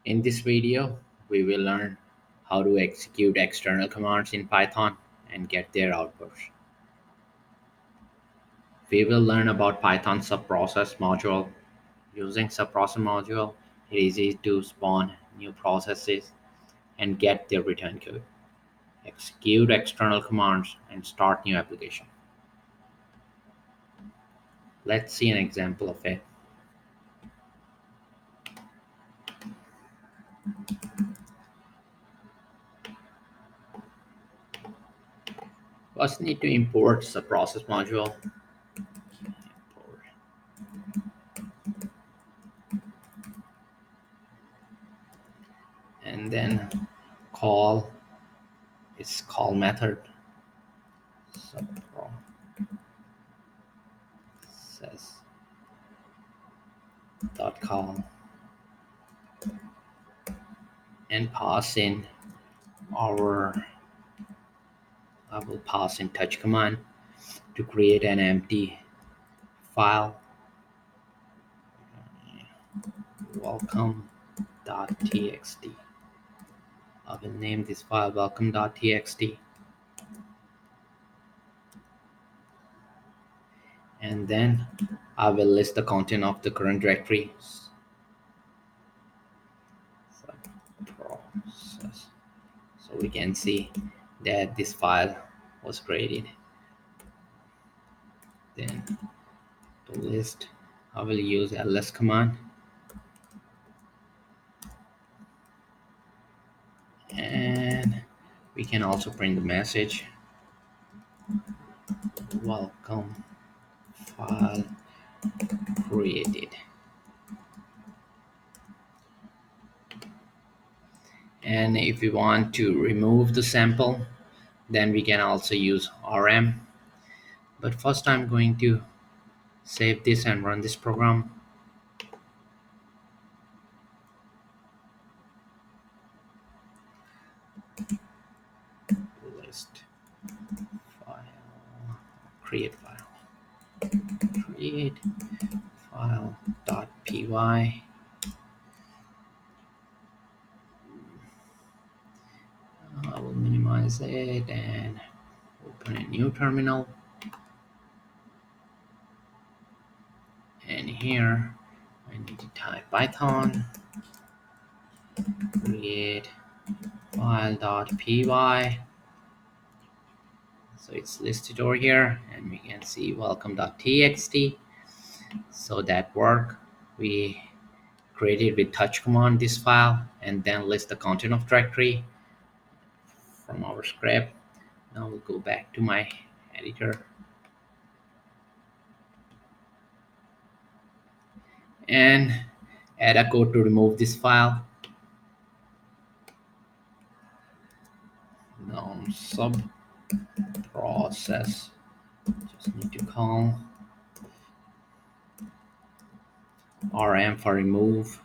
In this video, we will learn how to execute external commands in Python and get their outputs. We will learn about Python subprocess module. Using subprocess module, it is easy to spawn new processes and get their return code. Execute external commands and start new application. Let's see an example of it. First, need to import subprocess module. And then call its call method subprocess dot call and pass in our I will pass in touch command to create an empty file welcome.txt. I will name this file welcome.txt, and then I will list the content of the current directory process, so we can see that this file was created. Then to list, I will use ls command, and we can also print the message welcome file created. And if we want to remove the sample, then we can also use rm. But first I'm going to save this and run this program. List file, create file dot py. I will minimize it and open a new terminal. And here I need to type Python create file.py. So it's listed over here, and we can see welcome.txt. So that work we created with touch command this file, and then list the content of directory from our script. Now we'll go back to my editor and add a code to remove this file. Now subprocess, just need to call rm for remove,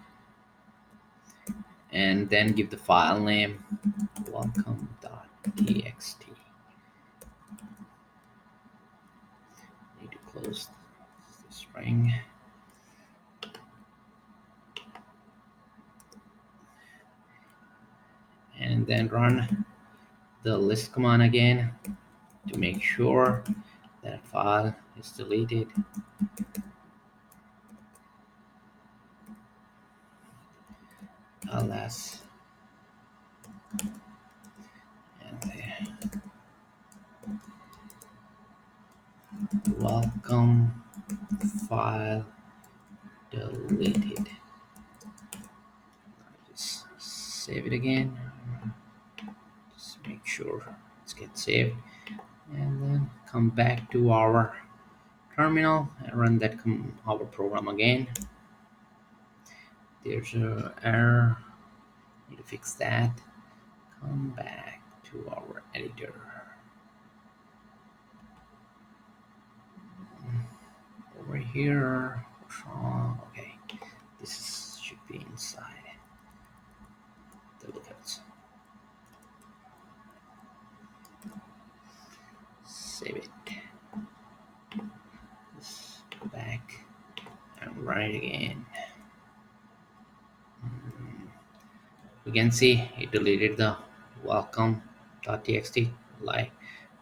and then give the file name welcome.txt. Need to close the string. And then run the list command again to make sure that file is deleted. ls and there. Welcome file deleted. Just save it again. Just make sure it gets saved, and then come back to our terminal and run that our program again. There's an error, need to fix that. Come back to our editor. Over here, okay, this should be inside the lookouts. Save it. Let's go back and run it again. can see it deleted the welcome.txt like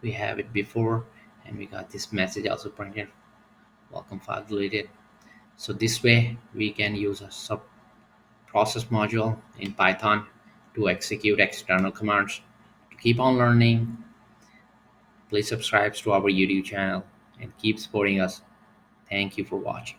we have it before, and we got this message also printed, welcome file deleted. So this way we can use a subprocess module in Python to execute external commands. To keep on learning, please subscribe to our YouTube channel and keep supporting us. Thank you for watching.